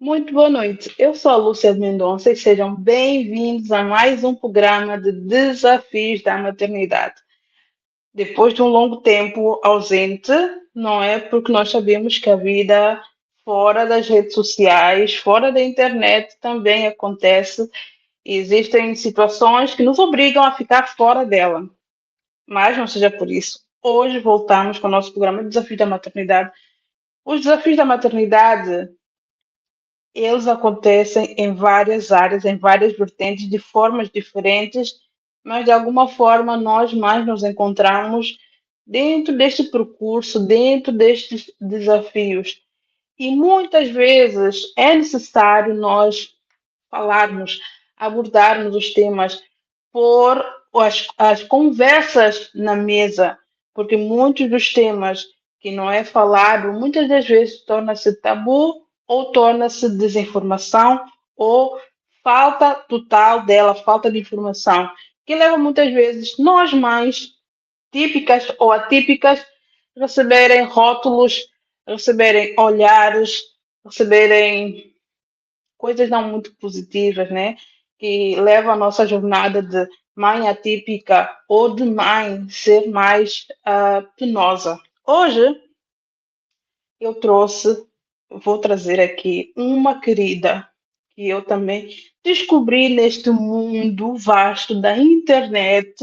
Muito boa noite. Eu sou a Lúcia Mendonça e sejam bem-vindos a mais um programa de Desafios da Maternidade. Depois de um longo tempo ausente, não é? Porque nós sabemos que a vida fora das redes sociais, fora da internet, também acontece. Existem situações que nos obrigam a ficar fora dela. Mas não seja por isso. Hoje voltamos com o nosso programa de Desafios da Maternidade. Os desafios da maternidade eles acontecem em várias áreas, em várias vertentes, de formas diferentes, mas de alguma forma nós mais nos encontramos dentro deste percurso, dentro destes desafios. E muitas vezes é necessário nós falarmos, abordarmos os temas, pôr as conversas na mesa, porque muitos dos temas que não é falado, muitas das vezes torna-se tabu ou torna-se desinformação ou falta total dela, falta de informação, que leva muitas vezes nós mães, típicas ou atípicas, receberem rótulos, receberem olhares, receberem coisas não muito positivas, né? Que levam a nossa jornada de mãe atípica ou de mãe ser mais penosa. Hoje eu vou trazer aqui uma querida que eu também descobri neste mundo vasto da internet,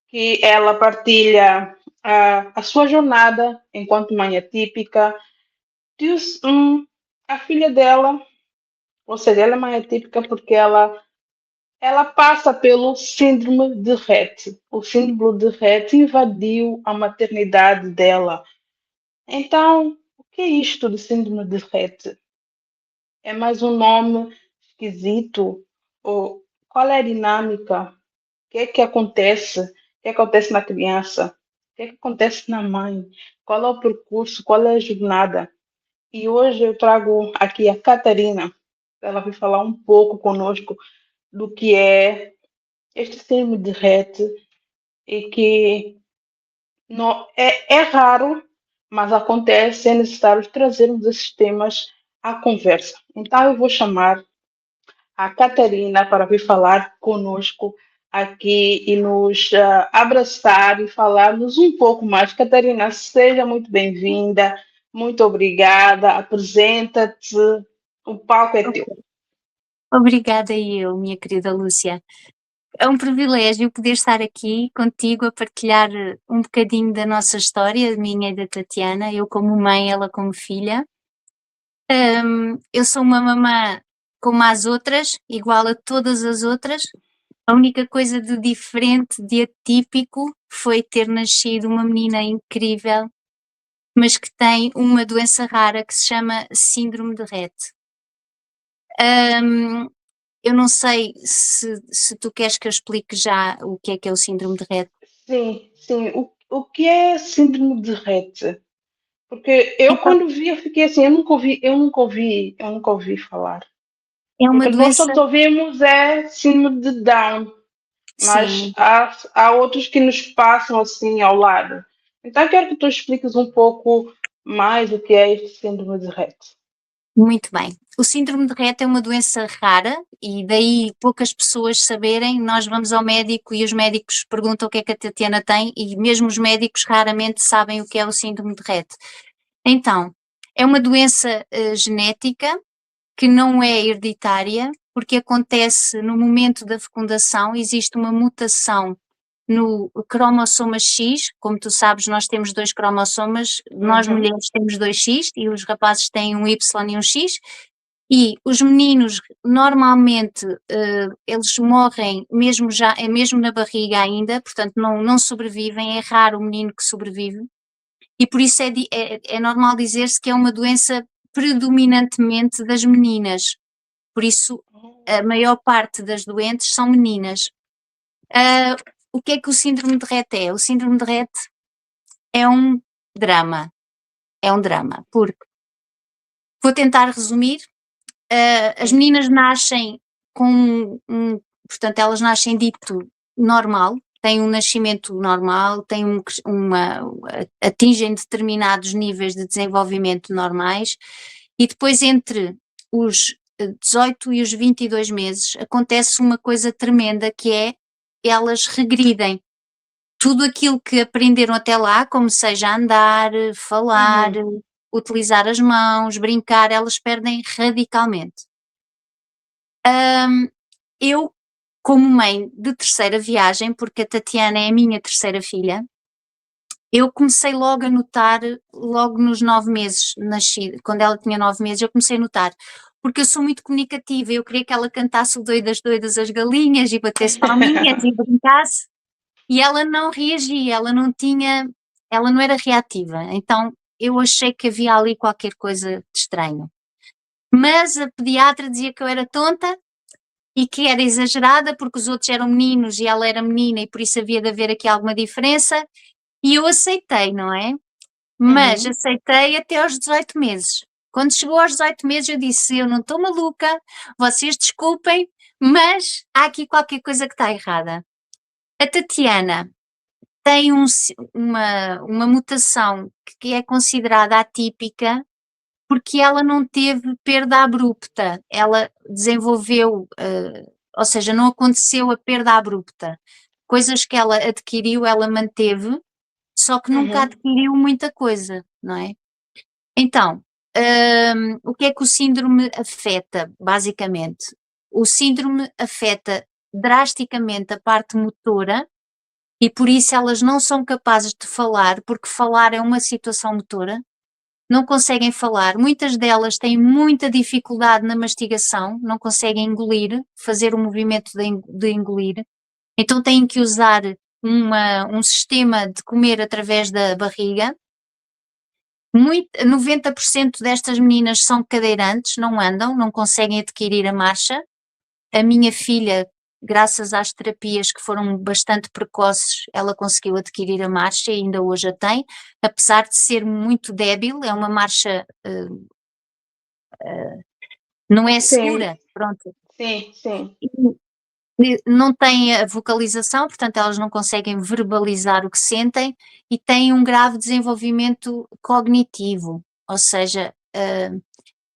que ela partilha a sua jornada enquanto mãe atípica. Diz, a filha dela, ou seja, ela é mãe atípica porque ela passa pelo síndrome de Rett. O síndrome de Rett invadiu a maternidade dela. Então, o que é isto de síndrome de Rett? É mais um nome esquisito? Ou qual é a dinâmica? O que é que acontece? O que acontece na criança? O que é que acontece na mãe? Qual é o percurso? Qual é a jornada? E hoje eu trago aqui a Catarina. Ela vai falar um pouco conosco do que é este síndrome de Rett e que não, é raro, mas acontece, é necessário trazermos esses temas à conversa. Então eu vou chamar a Catarina para vir falar conosco aqui e nos abraçar e falarmos um pouco mais. Catarina, seja muito bem-vinda, muito obrigada, apresenta-te, o palco é teu. Obrigada eu, minha querida Lúcia. É um privilégio poder estar aqui contigo a partilhar um bocadinho da nossa história, minha e da Tatiana, eu como mãe, ela como filha. Eu sou uma mamã como as outras, igual a todas as outras. A única coisa de diferente, de atípico, foi ter nascido uma menina incrível, mas que tem uma doença rara que se chama Síndrome de Rett. Eu não sei se tu queres que eu explique já o que é o síndrome de Rett. Sim, sim. O que é síndrome de Rett? Porque eu Então, quando vi, eu fiquei assim, eu nunca ouvi falar. é uma Porque nós doença, todos ouvimos é síndrome de Down, mas sim, há outros que nos passam assim ao lado. Então eu quero que tu expliques um pouco mais o que é este síndrome de Rett. muito bem. O síndrome de Rett é uma doença rara e daí poucas pessoas saberem, nós vamos ao médico e os médicos perguntam o que é que a Tatiana tem e mesmo os médicos raramente sabem o que é o síndrome de Rett. Então, é uma doença genética que não é hereditária, porque acontece no momento da fecundação, existe uma mutação no cromossoma X, como tu sabes, nós temos dois cromossomas, nós Uhum. mulheres temos dois X e os rapazes têm um Y e um X, e os meninos normalmente eles morrem mesmo já, é mesmo na barriga ainda, portanto não sobrevivem, é raro o menino que sobrevive, e por isso é normal dizer-se que é uma doença predominantemente das meninas, por isso a maior parte das doentes são meninas. Ah, o que é que o síndrome de Rett é? O síndrome de Rett é um drama, porque, vou tentar resumir, as Sim. meninas nascem com portanto elas nascem dito normal, têm um nascimento normal, têm atingem determinados níveis de desenvolvimento normais e depois entre os 18 e os 22 meses acontece uma coisa tremenda, que é elas regridem. Tudo aquilo que aprenderam até lá, como seja andar, falar, utilizar as mãos, brincar, elas perdem radicalmente. Eu, como mãe de terceira viagem, porque a Tatiana é a minha terceira filha, eu comecei logo a notar, logo nos 9 meses, quando ela tinha 9 meses, eu comecei a notar, porque eu sou muito comunicativa, eu queria que ela cantasse o Doidas Doidas as Galinhas e batesse palminhas e brincasse, e ela não reagia, ela não era reativa, então eu achei que havia ali qualquer coisa de estranho. Mas a pediatra dizia que eu era tonta e que era exagerada porque os outros eram meninos e ela era menina e por isso havia de haver aqui alguma diferença, e eu aceitei, não é? Mas aceitei até aos 18 meses. Quando chegou aos 18 meses eu disse, eu não estou maluca, vocês desculpem, mas há aqui qualquer coisa que está errada. A Tatiana tem uma mutação que é considerada atípica porque ela não teve perda abrupta, ela desenvolveu, ou seja, não aconteceu a perda abrupta. Coisas que ela adquiriu, ela manteve, só que nunca adquiriu muita coisa, não é? Então, o que é que o síndrome afeta, basicamente? O síndrome afeta drasticamente a parte motora e por isso elas não são capazes de falar, porque falar é uma situação motora, não conseguem falar, muitas delas têm muita dificuldade na mastigação, não conseguem engolir, fazer o movimento de engolir, então têm que usar um sistema de comer através da barriga. 90% destas meninas são cadeirantes, não andam, não conseguem adquirir a marcha. A minha filha, graças às terapias que foram bastante precoces, ela conseguiu adquirir a marcha e ainda hoje a tem, apesar de ser muito débil, é uma marcha, não é Sim, segura, pronto. sim. Não têm a vocalização, portanto elas não conseguem verbalizar o que sentem e têm um grave desenvolvimento cognitivo, ou seja,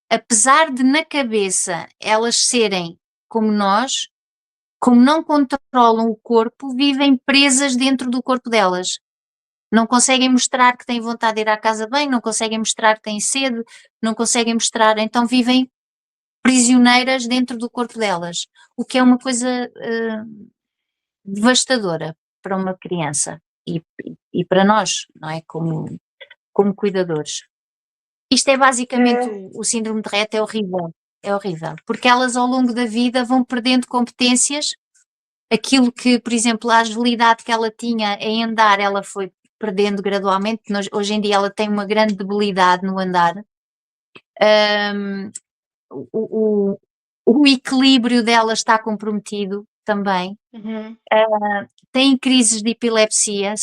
apesar de na cabeça elas serem como nós, como não controlam o corpo, vivem presas dentro do corpo delas. Não conseguem mostrar que têm vontade de ir à casa de banho, não conseguem mostrar que têm sede, não conseguem mostrar, então vivem prisioneiras dentro do corpo delas, o que é uma coisa devastadora para uma criança e para nós, não é? Como cuidadores. Isto é basicamente o síndrome de Rett, é horrível, porque elas ao longo da vida vão perdendo competências, aquilo que, por exemplo, a agilidade que ela tinha em andar, ela foi perdendo gradualmente, hoje em dia ela tem uma grande debilidade no andar, o, o equilíbrio dela está comprometido também, têm crises de epilepsia,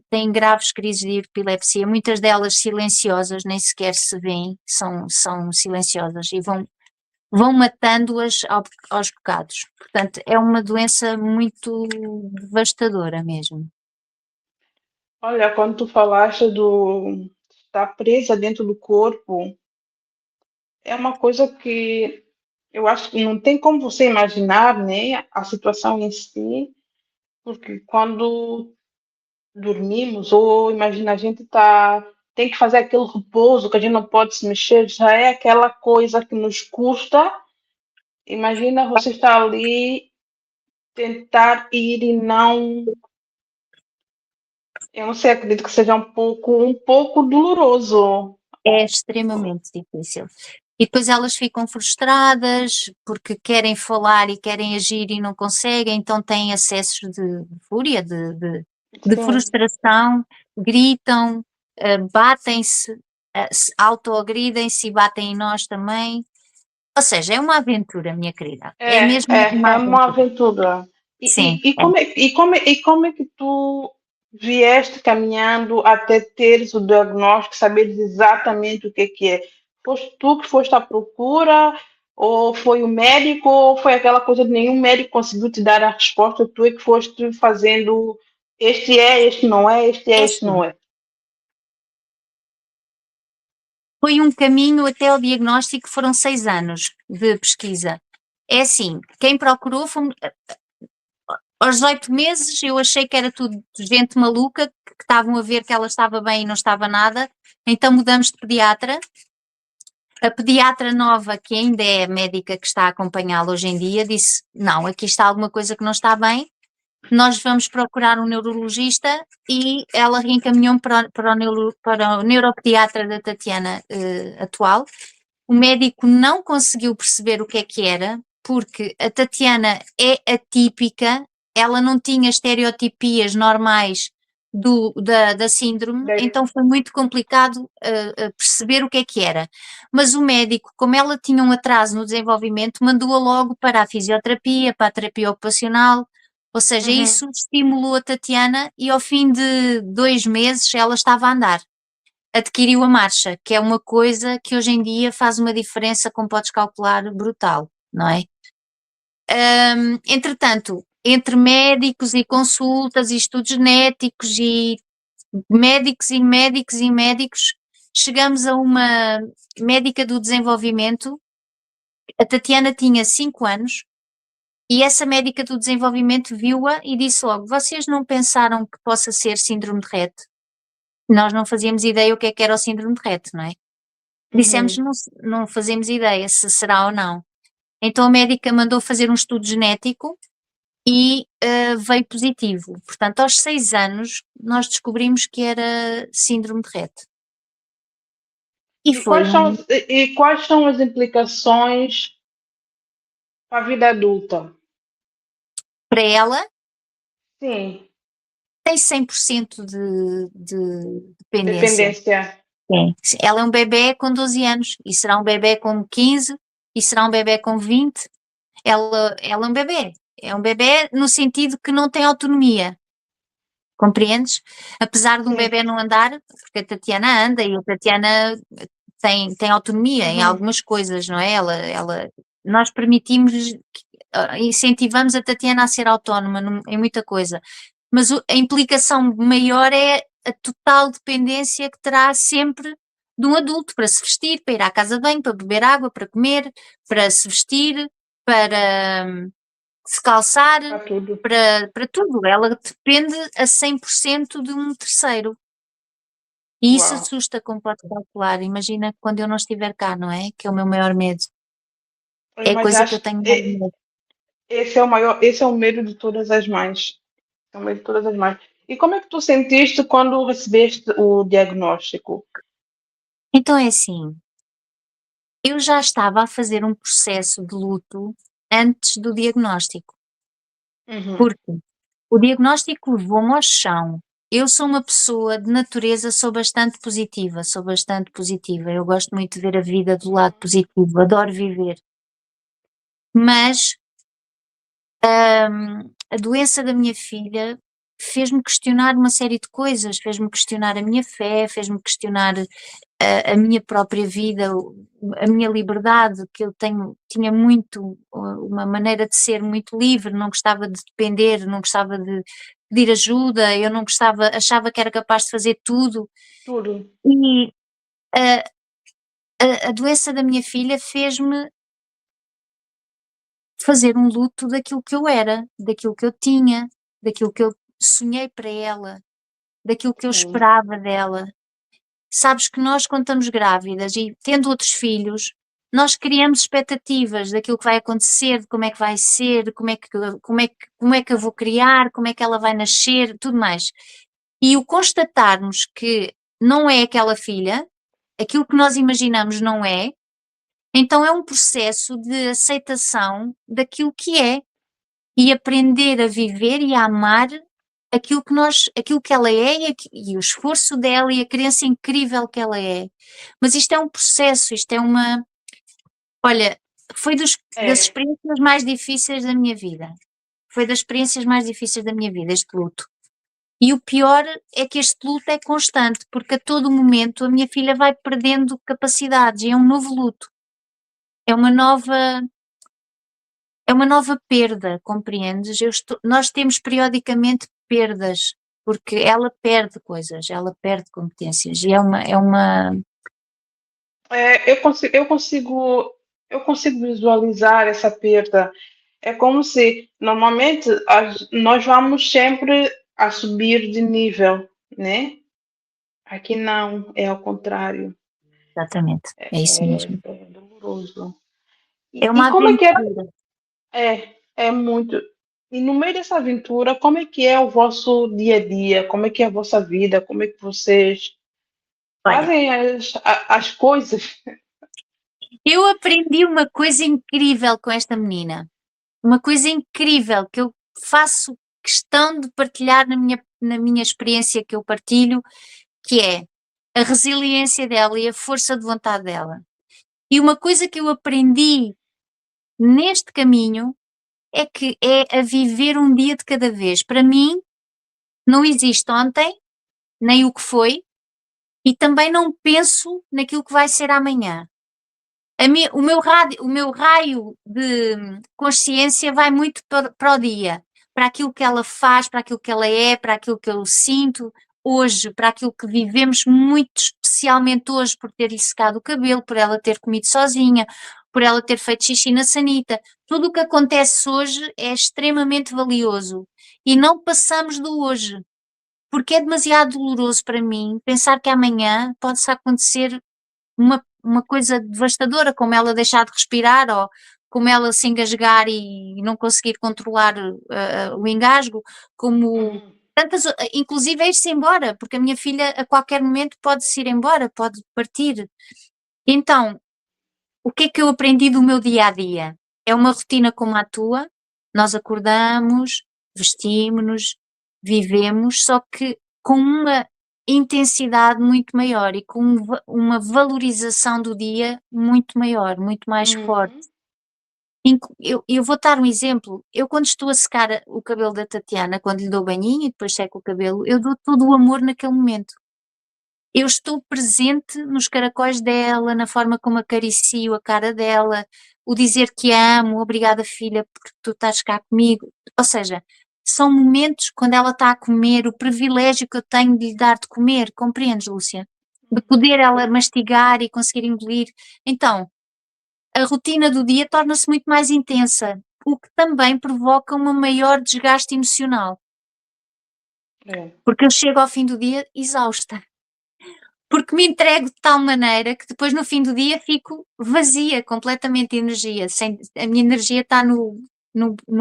têm graves crises de epilepsia, muitas delas silenciosas, nem sequer se veem, são silenciosas e vão matando-as aos bocados. Portanto, é uma doença muito devastadora mesmo. Olha, quando tu falaste do estar presa dentro do corpo, é uma coisa que eu acho que não tem como você imaginar, né, a situação em si, porque quando dormimos, ou imagina, a gente tem que fazer aquele repouso que a gente não pode se mexer, já é aquela coisa que nos custa. Imagina você estar ali, tentar ir e não. Eu não sei, acredito que seja um pouco doloroso. É extremamente difícil. E depois elas ficam frustradas porque querem falar e querem agir e não conseguem, então têm acessos de fúria, de Sim. frustração, gritam, batem-se, autoagridem-se e batem em nós também. Ou seja, é uma aventura, minha querida. É mesmo uma É uma aventura. aventura. Sim, E como é que tu vieste caminhando até teres o diagnóstico, saberes exatamente o que é? Foste tu que foste à procura, ou foi o médico, ou foi aquela coisa de nenhum médico conseguiu te dar a resposta, tu é que foste fazendo este é, este não é, este é, é este não assim. é. foi um caminho até ao diagnóstico, foram 6 anos de pesquisa. É assim, quem procurou, aos 18 meses eu achei que era tudo gente maluca, que estavam a ver que ela estava bem e não estava nada, então mudamos de pediatra. A pediatra nova, que ainda é a médica que está a acompanhá-la hoje em dia, disse, não, aqui está alguma coisa que não está bem, nós vamos procurar um neurologista, e ela reencaminhou-me para o neuropediatra da Tatiana atual. O médico não conseguiu perceber o que era, porque a Tatiana é atípica, ela não tinha estereotipias normais da síndrome, então foi muito complicado perceber o que era. Mas o médico, como ela tinha um atraso no desenvolvimento, mandou-a logo para a fisioterapia, para a terapia ocupacional, ou seja, isso estimulou a Tatiana, e ao fim de 2 meses ela estava a andar. Adquiriu a marcha, que é uma coisa que hoje em dia faz uma diferença, como podes calcular, brutal, não é? Entretanto, entre médicos e consultas e estudos genéticos e médicos e médicos e médicos, chegamos a uma médica do desenvolvimento. A Tatiana tinha 5 anos e essa médica do desenvolvimento viu-a e disse logo: vocês não pensaram que possa ser síndrome de Rett? Nós não fazíamos ideia o que era o síndrome de Rett, não é? Dissemos, não fazemos ideia se será ou não. Então a médica mandou fazer um estudo genético e veio positivo. Portanto, aos 6 anos, nós descobrimos que era síndrome de Rett. E quais são as implicações para a vida adulta? Para ela, Sim, tem 100% de dependência. dependência. Ela é um bebê com 12 anos, e será um bebê com 15, e será um bebê com 20. Ela é um bebê. É um bebê no sentido que não tem autonomia. Compreendes? Apesar de um bebê não andar, porque a Tatiana anda, e a Tatiana tem autonomia em algumas coisas, não é? Nós permitimos, incentivamos a Tatiana a ser autónoma em muita coisa, mas a implicação maior é a total dependência que terá sempre de um adulto para se vestir, para ir à casa de banho, para beber água, para comer, para se vestir, para se calçar, para tudo. Ela depende a 100% de um terceiro. E isso assusta, como pode calcular. Imagina quando eu não estiver cá, não é? Que é o meu maior medo. É a coisa que eu tenho mais medo. Esse é o medo de todas as mães. É o medo de todas as mães. E como é que tu sentiste quando recebeste o diagnóstico? Então é assim, eu já estava a fazer um processo de luto antes do diagnóstico. Porque o diagnóstico levou-me ao chão. Eu sou uma pessoa de natureza, sou bastante positiva. Eu gosto muito de ver a vida do lado positivo, adoro viver. Mas a doença da minha filha fez-me questionar uma série de coisas, fez-me questionar a minha fé, fez-me questionar a minha própria vida, a minha liberdade, que eu tinha muito, uma maneira de ser muito livre, não gostava de depender, não gostava de pedir ajuda, eu não gostava, achava que era capaz de fazer tudo. E a doença da minha filha fez-me fazer um luto daquilo que eu era, daquilo que eu tinha, daquilo que eu sonhei para ela, daquilo que eu esperava dela. Sabes que nós, quando estamos grávidas e tendo outros filhos, nós criamos expectativas daquilo que vai acontecer, de como é que vai ser, como é que eu vou criar, como é que ela vai nascer, tudo mais. E o constatarmos que não é aquela filha, aquilo que nós imaginamos não é, então é um processo de aceitação daquilo que é, e aprender a viver e a amar aquilo que ela é, e o esforço dela e a criança incrível que ela é. Mas isto é um processo, olha, foi das experiências mais difíceis da minha vida. Foi das experiências mais difíceis da minha vida, este luto. E o pior é que este luto é constante, porque a todo momento a minha filha vai perdendo capacidades, e é um novo luto. É uma nova perda, compreendes? Nós temos periodicamente perdas, porque ela perde coisas, ela perde competências, e eu consigo visualizar essa perda. É como se normalmente nós vamos sempre a subir de nível, né? Aqui não, é ao contrário. Exatamente, é isso mesmo. É doloroso. É E uma como é que é? aventura. É muito. E no meio dessa aventura, como é que é o vosso dia a dia? Como é que é a vossa vida? Como é que vocês Olha, fazem as coisas? eu aprendi uma coisa incrível com esta menina. Uma coisa incrível que eu faço questão de partilhar na minha experiência que eu partilho, que é a resiliência dela e a força de vontade dela. E uma coisa que eu aprendi neste caminho é que é a viver um dia de cada vez. Para mim, não existe ontem, nem o que foi, e também não penso naquilo que vai ser amanhã. O meu raio de consciência vai muito para o dia, para aquilo que ela faz, para aquilo que ela é, para aquilo que eu sinto hoje, para aquilo que vivemos muito especialmente hoje, por ter-lhe secado o cabelo, por ela ter comido sozinha, por ela ter feito xixi na sanita. Tudo o que acontece hoje é extremamente valioso e não passamos do hoje, porque é demasiado doloroso para mim pensar que amanhã pode-se acontecer uma coisa devastadora, como ela deixar de respirar ou como ela se engasgar e não conseguir controlar o engasgo, como Uhum. tantas, inclusive ir-se embora, porque a minha filha a qualquer momento pode-se ir embora, pode partir. Então, o que é que eu aprendi do meu dia a dia? É uma rotina como a tua, nós acordamos, vestimos-nos, vivemos, só que com uma intensidade muito maior e com uma valorização do dia muito maior, muito mais forte. Uhum. Eu vou dar um exemplo. Eu, quando estou a secar o cabelo da Tatiana, quando lhe dou banhinho e depois seco o cabelo, eu dou todo o amor naquele momento. Eu estou presente nos caracóis dela, na forma como acaricio a cara dela, o dizer que a amo, obrigada filha porque tu estás cá comigo. Ou seja, são momentos quando ela está a comer, o privilégio que eu tenho de lhe dar de comer, compreendes, Lúcia? De poder ela mastigar e conseguir engolir. Então, a rotina do dia torna-se muito mais intensa, o que também provoca uma maior desgaste emocional, É. porque eu chego ao fim do dia exausta. Porque me entrego de tal maneira que depois no fim do dia fico vazia completamente de energia, a minha energia está no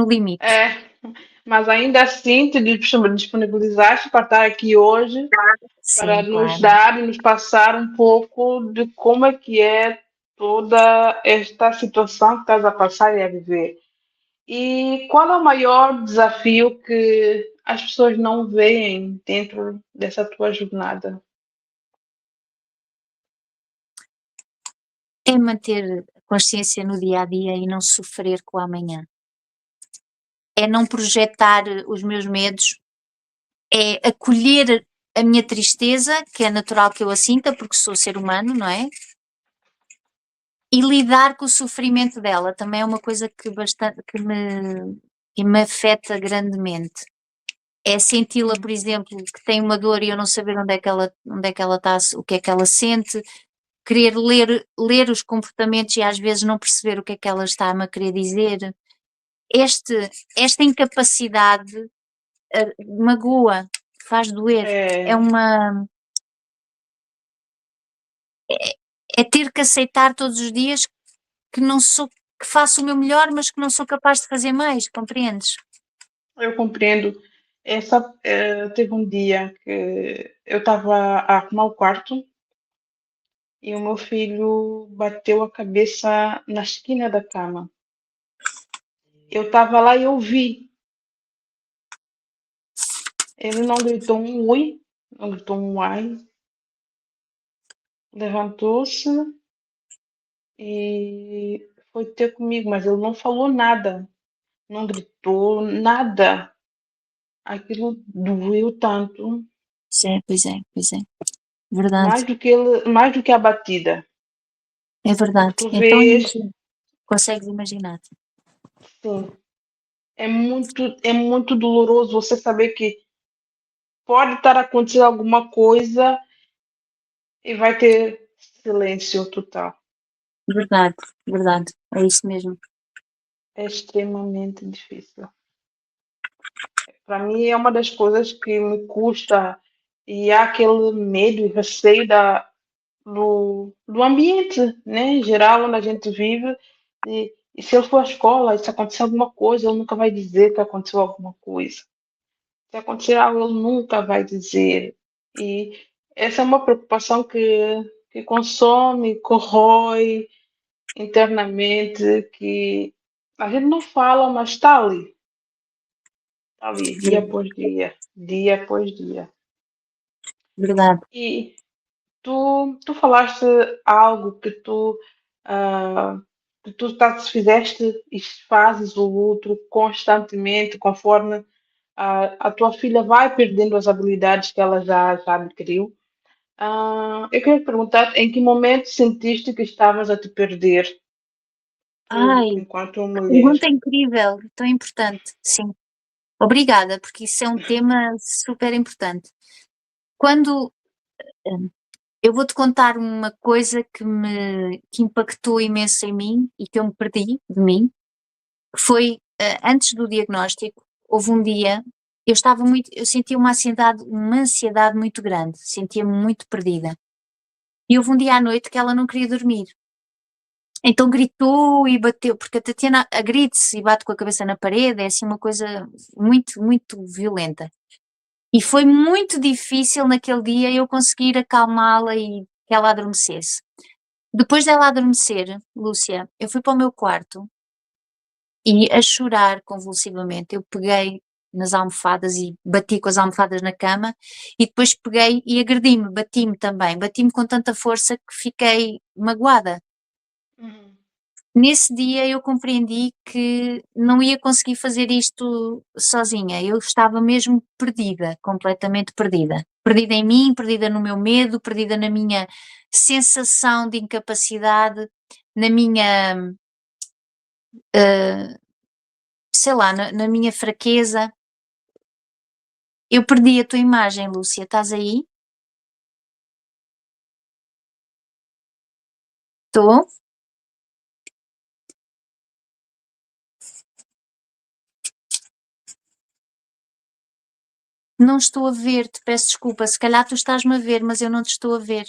limite. É, mas ainda assim te disponibilizaste para estar aqui hoje para Sim, nos claro. dar e nos passar um pouco de como é que é toda esta situação que estás a passar e a viver. E qual é o maior desafio que as pessoas não veem dentro dessa tua jornada? É manter a consciência no dia a dia e não sofrer com o amanhã. É não projetar os meus medos, é acolher a minha tristeza, que é natural que eu a sinta, porque sou ser humano, não é? E lidar com o sofrimento dela também é uma coisa que me afeta grandemente. É senti-la, por exemplo, que tem uma dor e eu não saber onde é que ela está, o que é que ela sente, querer ler os comportamentos e às vezes não perceber o que é que ela está-me a querer dizer. Esta incapacidade magoa, faz doer. É É, uma, é ter que aceitar todos os dias que não sou, que faço o meu melhor, mas que não sou capaz de fazer mais, compreendes? eu compreendo. Teve um dia que eu estava a arrumar o quarto e o meu filho bateu a cabeça na esquina da cama. Eu estava lá e eu vi. Ele não gritou um ui, não gritou um ai, levantou-se e foi ter comigo, mas ele não falou nada, não gritou nada. Aquilo doeu tanto, Pois é, pois é. Verdade, mais do que a batida. é Porque verdade. tu Então vês, imagina, consegues imaginar. sim, é muito doloroso você saber que pode estar acontecendo alguma coisa e vai ter silêncio total. Verdade, verdade. É isso mesmo. É extremamente difícil. Para mim é uma das coisas que me custa e há aquele medo e receio do ambiente, né, em geral, onde a gente vive. E se ele for à escola, e se acontecer alguma coisa, ele nunca vai dizer que aconteceu alguma coisa. Se acontecer algo, ele nunca vai dizer. E essa é uma preocupação que consome, corrói internamente, que a gente não fala, mas está ali, dia após dia após dia. Verdade. E tu falaste algo ah, que tu fizeste e fazes o outro constantemente, conforme a tua filha vai perdendo as habilidades que ela já adquiriu. Eu queria te perguntar em que momento sentiste que estavas a te perder, tu, Ai, enquanto mulher? pergunta incrível, tão importante. Sim. Obrigada, porque isso é um tema super importante. Quando eu vou-te contar uma coisa que impactou imenso em mim e que eu me perdi de mim, que foi antes do diagnóstico, houve um dia, eu sentia uma ansiedade muito grande, sentia-me muito perdida. E houve um dia à noite que ela não queria dormir. Então gritou e bateu, porque a Tatiana agride-se e bate com a cabeça na parede, é assim uma coisa muito, muito violenta. E foi muito difícil naquele dia eu conseguir acalmá-la e que ela adormecesse. Depois dela adormecer, Lúcia, eu fui para o meu quarto e a chorar convulsivamente. Eu peguei nas almofadas e bati com as almofadas na cama e depois peguei e agredi-me, bati-me também. Bati-me com tanta força que fiquei magoada. Uhum. Nesse dia eu compreendi que não ia conseguir fazer isto sozinha, eu estava mesmo perdida, completamente perdida. Perdida em mim, perdida no meu medo, perdida na minha sensação de incapacidade, na minha, sei lá, na minha fraqueza. Eu perdi a tua imagem, Lúcia, estás aí? Estou? Não estou a ver-te, peço desculpa, se calhar tu estás-me a ver, mas eu não te estou a ver.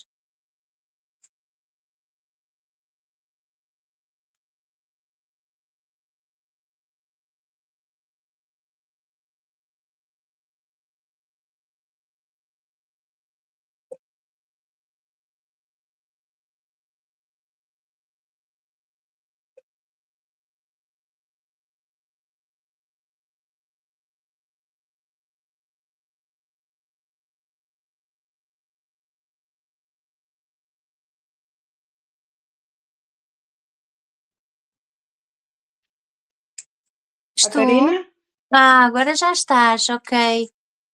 Catarina, Estou? Agora já estás, ok.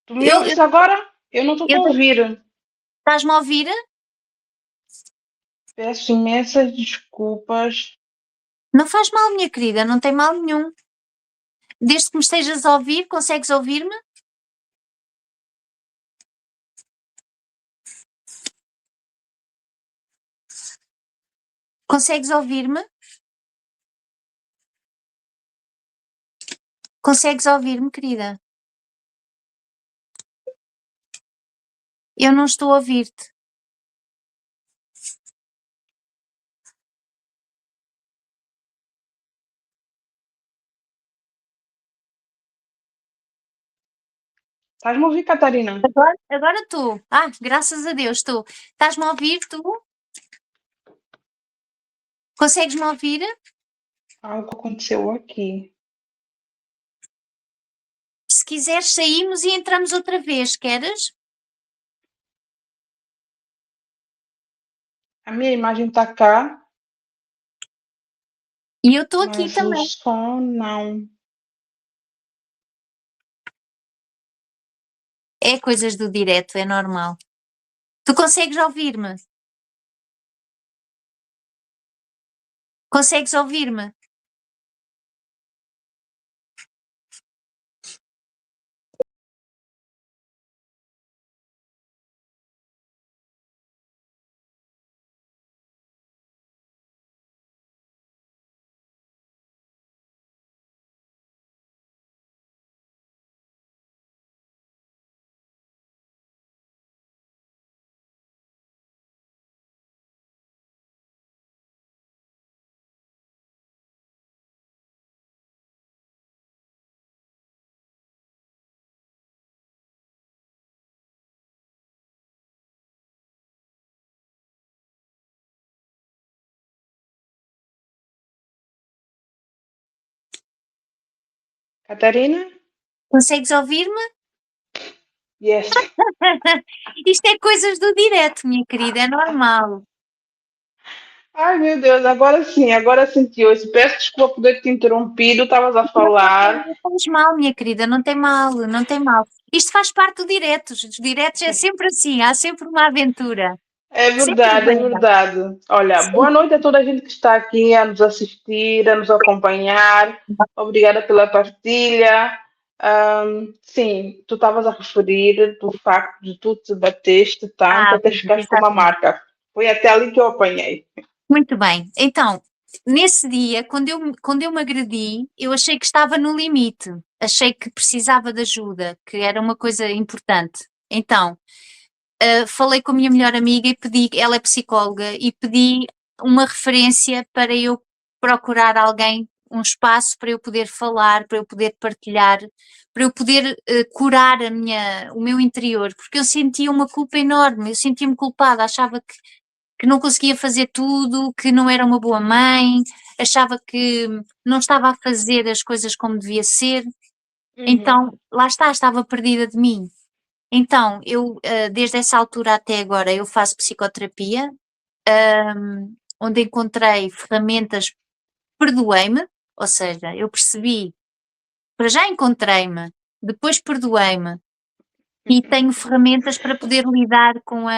tu me Eu, eu, ouves agora? Eu não estou eu, a ouvir. estás-me a ouvir? Peço imensas desculpas. Não faz mal, minha querida, não tem mal nenhum. Desde que me estejas a ouvir, consegues ouvir-me? Consegues ouvir-me? Consegues ouvir-me, querida? Eu não estou a ouvir-te. Estás-me a ouvir, Catarina? Agora estou. Graças a Deus, estou. Estás-me a ouvir, tu? Consegues-me ouvir? Algo aconteceu aqui. Se quiseres, saímos e entramos outra vez, queres? A minha imagem está cá, E eu estou aqui mas o também. som não. É coisas do direto, é normal. Tu consegues ouvir-me? Consegues ouvir-me? Catarina? Consegues ouvir-me? Yes. Isto é coisas do direto, minha querida, é normal. Ai, meu Deus, agora sim, agora senti hoje. Peço desculpa por ter te interrompido, estavas a falar. Não tens mal, minha querida, não tem mal, não tem mal. Isto faz parte do direto, os diretos é sempre assim, há sempre uma aventura. É Sempre verdade, é bem. verdade. Olha, boa noite a toda a gente que está aqui a nos assistir, a nos acompanhar. Obrigada pela partilha. Sim, tu estavas a referir do facto de tu te bateste tanto Ah, até pronto, ficares com uma exatamente. marca. Foi até ali que eu apanhei. Muito bem. Então, nesse dia, quando eu me agredi, eu achei que estava no limite. Achei que precisava de ajuda, que era uma coisa importante. Então, falei com a minha melhor amiga e pedi, ela é psicóloga, e pedi uma referência para eu procurar alguém, um espaço para eu poder falar, para eu poder partilhar, para eu poder curar o meu interior, porque eu sentia uma culpa enorme, eu sentia-me culpada, achava que não conseguia fazer tudo, que não era uma boa mãe, achava que não estava a fazer as coisas como devia ser, Uhum. então lá está, estava perdida de mim. Então, eu, desde essa altura até agora, eu faço psicoterapia, onde encontrei ferramentas, perdoei-me, ou seja, eu percebi, para já encontrei-me, depois perdoei-me e tenho ferramentas para poder lidar com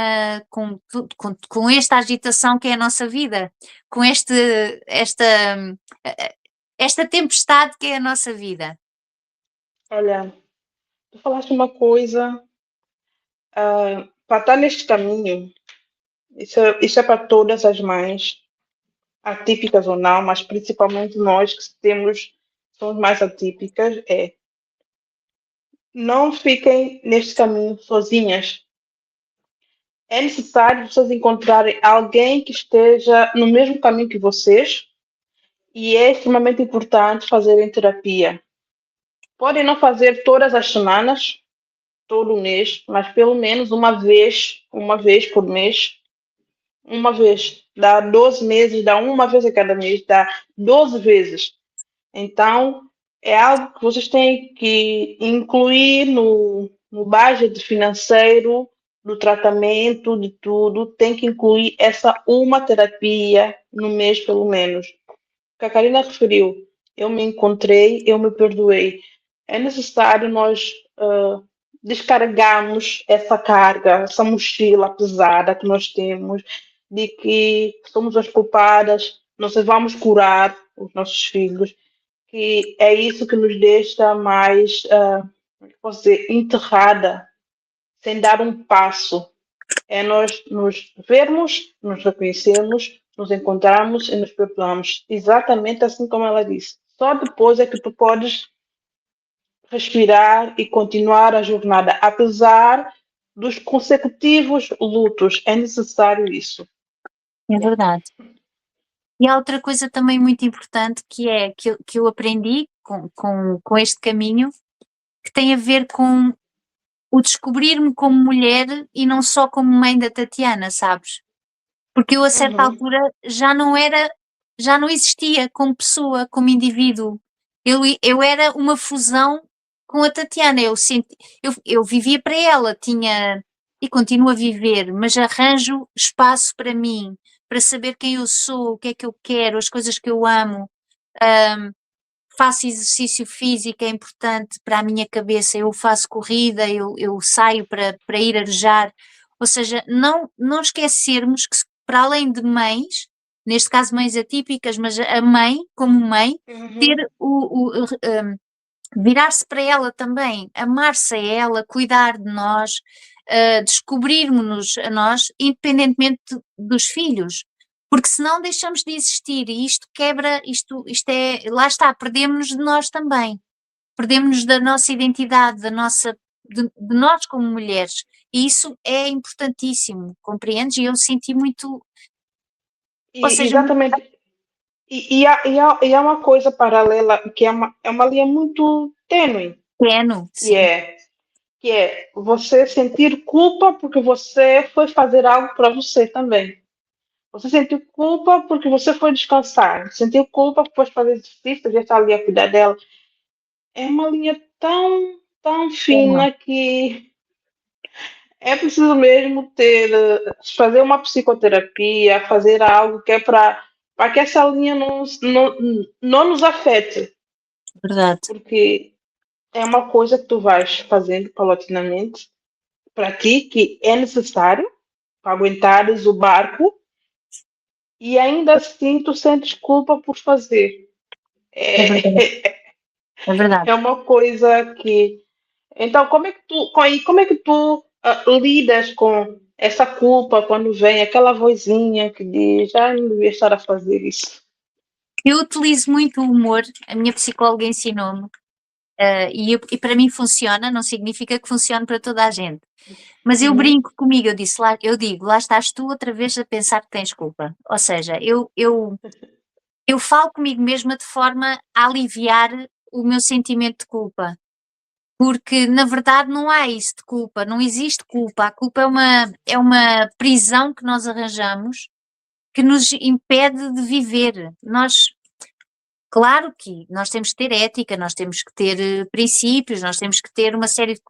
esta agitação que é a nossa vida, com eh, esta tempestade que é a nossa vida. Olha, tu falaste uma coisa, para estar neste caminho, isso é para todas as mães, atípicas ou não, mas principalmente nós que temos, somos mais atípicas, não fiquem neste caminho sozinhas. É necessário vocês encontrarem alguém que esteja no mesmo caminho que vocês e é extremamente importante fazerem terapia. Podem não fazer todas as semanas, todo mês, mas pelo menos uma vez por mês, uma vez. Dá 12 meses, dá uma vez a cada mês, dá 12 vezes. Então, é algo que vocês têm que incluir no budget financeiro do tratamento, de tudo, tem que incluir essa uma terapia no mês, pelo menos. O que a Karina referiu, eu me encontrei, eu me perdoei. É necessário nós descarregarmos essa carga, essa mochila pesada que nós temos, de que somos as culpadas, nós vamos curar os nossos filhos, que é isso que nos deixa mais, posso dizer, enterrada, sem dar um passo. É nós nos vermos, nos reconhecermos, nos encontrarmos e nos perdoarmos. Exatamente assim como ela disse. Só depois é que tu podes respirar e continuar a jornada, apesar dos consecutivos lutos. É necessário isso. É verdade. E há outra coisa também muito importante que eu aprendi com este caminho, que tem a ver com o descobrir-me como mulher e não só como mãe da Tatiana, sabes? Porque eu a certa Uhum, altura já não existia como pessoa, como indivíduo. Eu era uma fusão com a Tatiana, eu vivia para ela, tinha e continuo a viver, mas arranjo espaço para mim, para saber quem eu sou, o que é que eu quero, as coisas que eu amo. Faço exercício físico, é importante para a minha cabeça, eu faço corrida, eu saio para ir arejar, ou seja, não esquecermos que para além de mães, neste caso mães atípicas, mas a mãe, como mãe, ter uhum. virar-se para ela também, amar-se a ela, cuidar de nós, descobrirmos-nos a nós, independentemente dos filhos, porque senão deixamos de existir e isto quebra, isto é, lá está, perdemos-nos de nós também, perdemos-nos da nossa identidade, de nós como mulheres, e isso é importantíssimo, compreendes? E eu senti muito, ou seja, muito Exatamente. E há uma coisa paralela que é uma linha muito tênue, pequeno, que sim, é, que é você sentir culpa porque você foi fazer algo para você também. Você sentiu culpa porque você foi descansar. Sentiu culpa porque foi fazer exercício, já está ali a cuidar dela. é uma linha tão, tão Uma, fina que é preciso mesmo ter, fazer uma psicoterapia, fazer algo que é para que essa linha não nos afete, verdade. porque é uma coisa que tu vais fazendo paulatinamente para ti, que é necessário para aguentares o barco, e ainda assim tu sentes culpa por fazer. É verdade. É, É verdade. é uma coisa que. Então, como é que tu lidas com essa culpa quando vem aquela vozinha que diz, ah, não devia estar a fazer isso? Eu utilizo muito o humor, a minha psicóloga ensinou-me, e para mim funciona, não significa que funcione para toda a gente. Mas eu Uhum. brinco comigo, eu digo, lá estás tu outra vez a pensar que tens culpa. Ou seja, eu falo comigo mesma de forma a aliviar o meu sentimento de culpa. Porque, na verdade, não há isso de culpa, não existe culpa. A culpa é uma prisão que nós arranjamos que nos impede de viver. Claro que nós temos que ter ética, nós temos que ter princípios, nós temos que ter uma série de.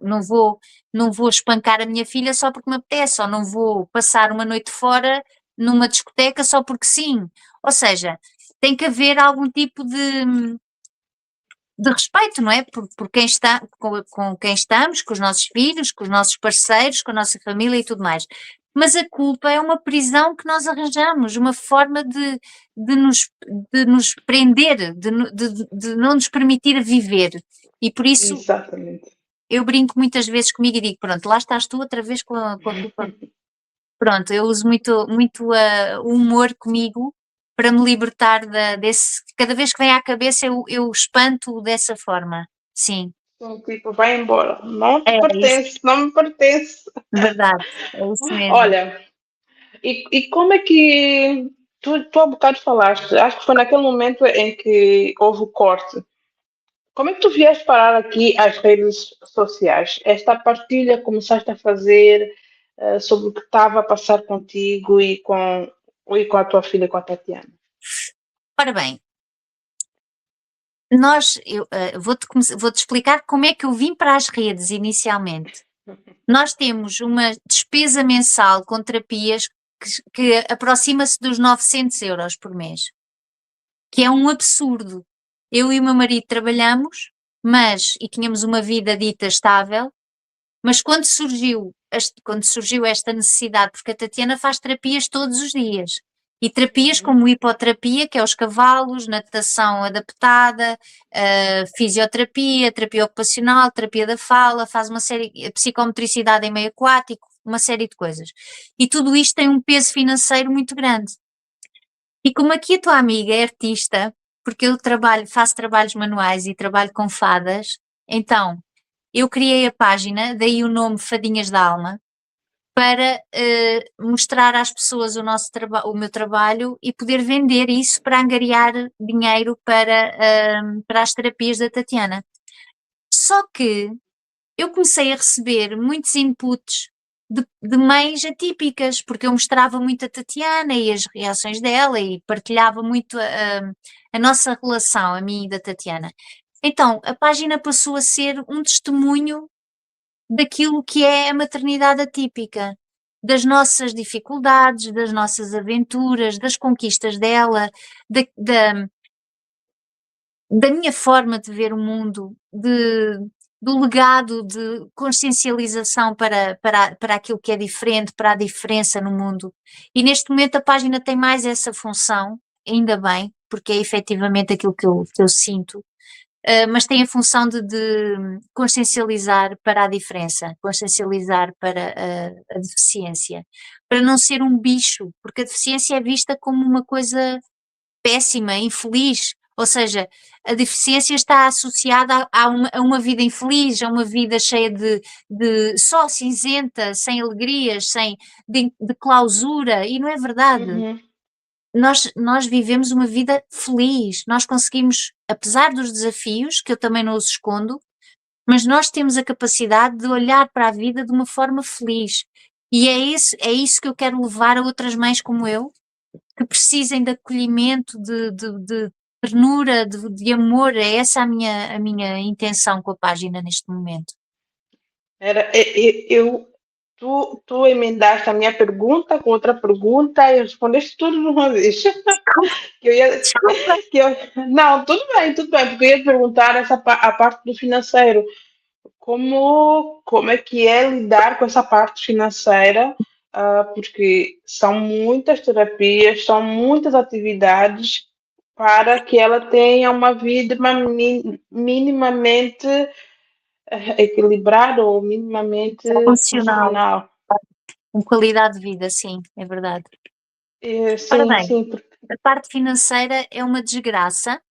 Não vou espancar a minha filha só porque me apetece, ou não vou passar uma noite fora numa discoteca só porque sim. Ou seja, tem que haver algum tipo de respeito, não é? Por quem está, com quem estamos, com os nossos filhos, com os nossos parceiros, com a nossa família e tudo mais. Mas a culpa é uma prisão que nós arranjamos, uma forma de nos, de nos prender, de não nos permitir viver. E por isso Exatamente. eu brinco muitas vezes comigo e digo: pronto, lá estás tu outra vez com a culpa. Pronto, eu uso muito, muito o humor comigo para me libertar desse. Cada vez que vem à cabeça, eu espanto dessa forma. Sim, Então, tipo, vai embora. Não te é isso, pertence, não me pertence. verdade, é isso mesmo. Olha, e como é que tu há bocado falaste, acho que foi naquele momento em que houve o corte. Como é que tu vieste parar aqui às redes sociais? Esta partilha que começaste a fazer sobre o que estava a passar contigo e com a tua filha, com a Tatiana. Ora bem, vou-te explicar como é que eu vim para as redes inicialmente. Nós temos uma despesa mensal com terapias que aproxima-se dos 900 euros por mês, que é um absurdo. Eu e o meu marido trabalhamos, e tínhamos uma vida dita estável, mas quando surgiu esta necessidade, porque a Tatiana faz terapias todos os dias, e terapias Uhum. como hipoterapia, que é os cavalos, natação adaptada, fisioterapia, terapia ocupacional, terapia da fala, faz uma série, psicomotricidade em meio aquático, uma série de coisas. E tudo isto tem um peso financeiro muito grande. E como aqui a tua amiga é artista, porque eu faço trabalhos manuais e trabalho com fadas, então eu criei a página, daí o nome Fadinhas da Alma, para mostrar às pessoas o meu trabalho e poder vender isso para angariar dinheiro para as terapias da Tatiana. Só que eu comecei a receber muitos inputs de mães atípicas, porque eu mostrava muito a Tatiana e as reações dela e partilhava muito a nossa relação, a mim e da Tatiana. Então, a página passou a ser um testemunho daquilo que é a maternidade atípica, das nossas dificuldades, das nossas aventuras, das conquistas dela, da, da, da minha forma de ver o mundo, do legado de consciencialização para aquilo que é diferente, para a diferença no mundo. E neste momento a página tem mais essa função, ainda bem, porque é efetivamente aquilo que eu sinto, mas tem a função de consciencializar para a diferença, consciencializar para a deficiência, para não ser um bicho, porque a deficiência é vista como uma coisa péssima, infeliz, ou seja, a deficiência está associada a uma vida infeliz, a uma vida cheia de só cinzenta, sem alegrias, de clausura, e não é verdade. Uhum. Nós vivemos uma vida feliz, nós conseguimos, apesar dos desafios, que eu também não os escondo, mas nós temos a capacidade de olhar para a vida de uma forma feliz. E é isso que eu quero levar a outras mães como eu, que precisem de acolhimento, ternura, de amor. É essa a minha intenção com a página neste momento. Tu emendaste a minha pergunta com outra pergunta e respondeste tudo de uma vez. Que eu ia, Desculpa. não, tudo bem, porque eu ia te perguntar a parte do financeiro. Como é que é lidar com essa parte financeira? Porque são muitas terapias, são muitas atividades para que ela tenha uma vida minimamente equilibrada ou minimamente Funcional, funcional. com qualidade de vida, sim, é verdade. Ora Sim, bem, sim, a parte financeira é uma desgraça,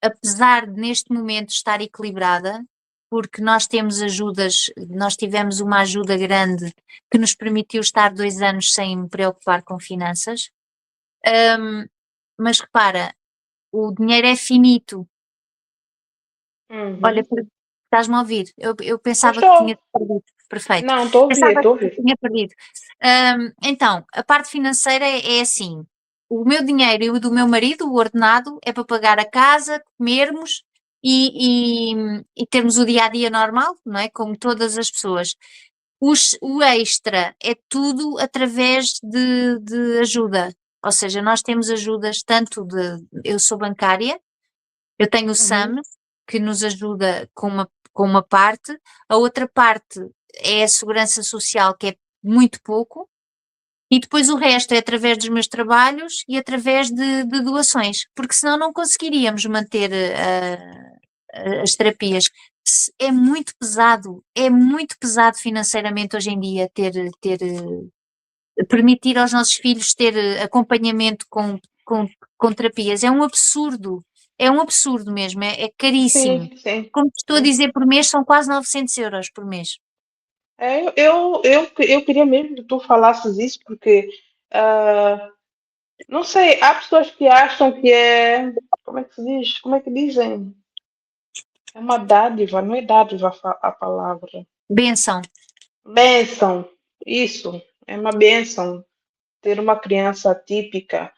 apesar de neste momento estar equilibrada, porque nós temos ajudas, nós tivemos uma ajuda grande que nos permitiu estar 2 anos sem me preocupar com finanças. Mas repara, o dinheiro é finito. Olha, uhum. estás-me a ouvir? Eu Eu pensava que tinha estou. perdido. Perfeito. Não, estou a ouvir, Pensava estou a que ouvir. tinha perdido. Então, a parte financeira é assim: o meu dinheiro e o do meu marido, o ordenado, é para pagar a casa, comermos e termos o dia a dia normal, não é? Como todas as pessoas. O extra é tudo através de ajuda. Ou seja, nós temos ajudas tanto de. Eu sou bancária, eu tenho o Uhum. SAM, que nos ajuda com uma parte, a outra parte é a segurança social, que é muito pouco, e depois o resto é através dos meus trabalhos e através de doações, porque senão não conseguiríamos manter as terapias. É muito pesado financeiramente hoje em dia permitir aos nossos filhos ter acompanhamento com terapias. É um absurdo mesmo, é caríssimo. Sim, sim, Como te estou a sim. dizer, por mês são quase 900 € por mês. Eu queria mesmo que tu falasses isso, porque ah, não sei, há pessoas que acham que é. Como é que se diz? Como é que dizem? É uma dádiva, não é dádiva a palavra. Benção. Bênção, isso, é uma bênção ter uma criança típica.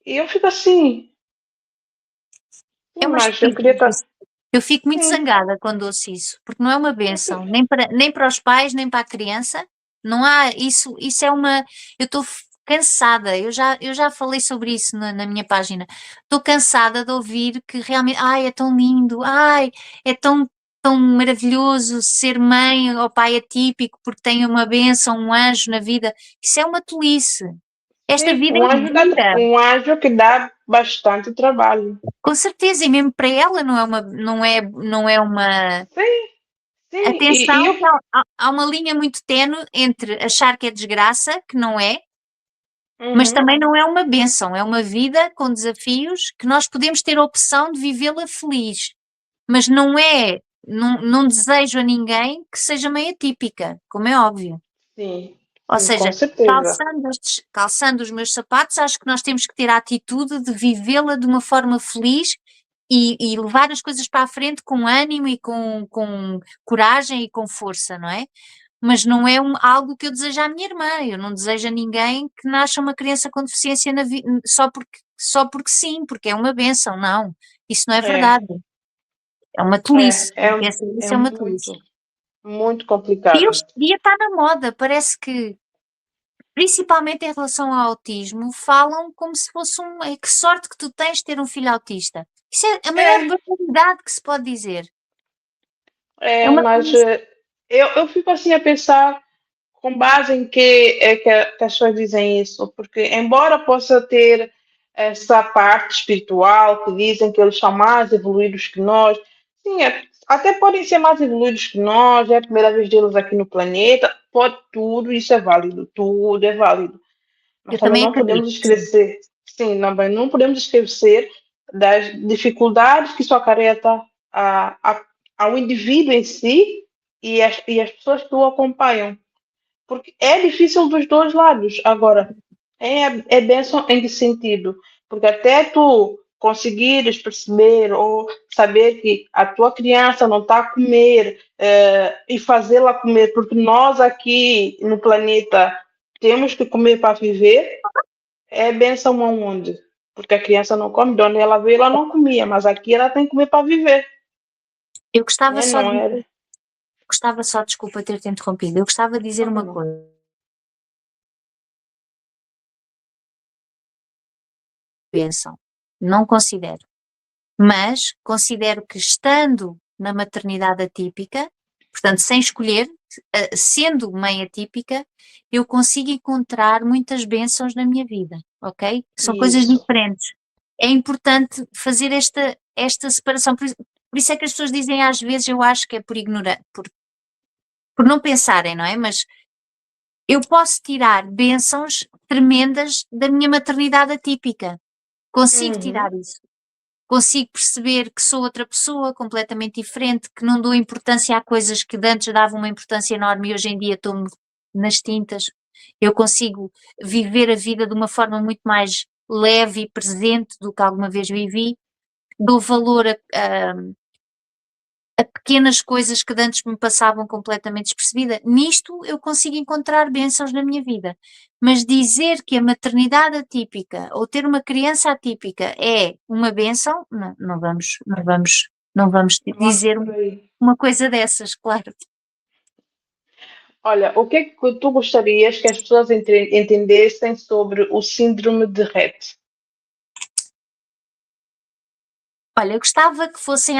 E eu fico assim, É sim, uma mas eu queria estupidez estar. isso. Eu fico muito Sim, zangada quando ouço isso, porque não é uma benção, nem para os pais, nem para a criança. Não há isso é uma. Eu estou cansada, eu já falei sobre isso na minha página. Estou cansada de ouvir que realmente, ai, é tão lindo, ai, é tão maravilhoso ser mãe ou pai atípico porque tem uma benção, um anjo na vida. Isso é uma tolice. Esta sim, vida é gira. um anjo que dá bastante trabalho. Com certeza, e mesmo para ela não é uma. Sim, sim, e Atenção, eu. que há uma linha muito ténue entre achar que é desgraça, que não é, mas Uhum, também não é uma bênção, é uma vida com desafios que nós podemos ter a opção de vivê-la feliz, mas não desejo a ninguém que seja meio atípica, como é óbvio. sim, Ou sim, com seja, certeza. calçando os meus sapatos, acho que nós temos que ter a atitude de vivê-la de uma forma feliz e levar as coisas para a frente com ânimo e com coragem e com força, não é? Mas não é algo que eu desejo à minha irmã. Eu não desejo a ninguém que nasça uma criança com deficiência só porque sim, porque é uma bênção. Não, isso não é É, verdade. É uma é, tolice. é, é Isso é uma tolice. muito E hoje complicado. em dia está na moda, parece que principalmente em relação ao autismo, falam como se fosse que sorte que tu tens de ter um filho autista. Isso é a maior É, barbaridade que se pode dizer. É é, uma mas coisa. eu fico assim a pensar com base em que é que as pessoas dizem isso, porque embora possa ter essa parte espiritual que dizem que eles são mais evoluídos que nós, sim, até podem ser mais evoluídos que nós, é a primeira vez deles aqui no planeta, pode tudo, isso é válido, tudo é válido. Mas Eu também também não acredito, podemos sim. esquecer, sim, também não podemos esquecer das dificuldades que isso acarreta ao indivíduo em si e as pessoas que o acompanham. Porque é difícil dos dois lados. Agora, é bênção em que sentido? Porque até tu conseguires perceber ou saber que a tua criança não está a comer e fazê-la comer, porque nós aqui no planeta temos que comer para viver, é bênção aonde? porque a criança não come, de onde ela veio ela não comia, mas aqui ela tem que comer para viver, Eu gostava né? só Não de era? desculpa ter-te interrompido, eu gostava de dizer Não, uma não. coisa, pensam, não considero, mas considero que estando na maternidade atípica, portanto, sem escolher, sendo mãe atípica, eu consigo encontrar muitas bênçãos na minha vida, ok? São coisas Isso. diferentes. É importante fazer esta separação, por isso é que as pessoas dizem às vezes, eu acho que é por ignorar, por não pensarem, não é? Mas eu posso tirar bênçãos tremendas da minha maternidade atípica. Consigo Uhum. tirar isso. Consigo perceber que sou outra pessoa completamente diferente, que não dou importância a coisas que de antes davam uma importância enorme e hoje em dia estou nas tintas. Eu consigo viver a vida de uma forma muito mais leve e presente do que alguma vez vivi. Dou valor a pequenas coisas que de antes me passavam completamente despercebida. Nisto eu consigo encontrar bênçãos na minha vida. Mas dizer que a maternidade atípica ou ter uma criança atípica é uma bênção, não vamos Não é dizer por aí. uma coisa dessas, claro. Olha, o que é que tu gostarias que as pessoas entendessem sobre o síndrome de Rett? Olha, eu gostava que fossem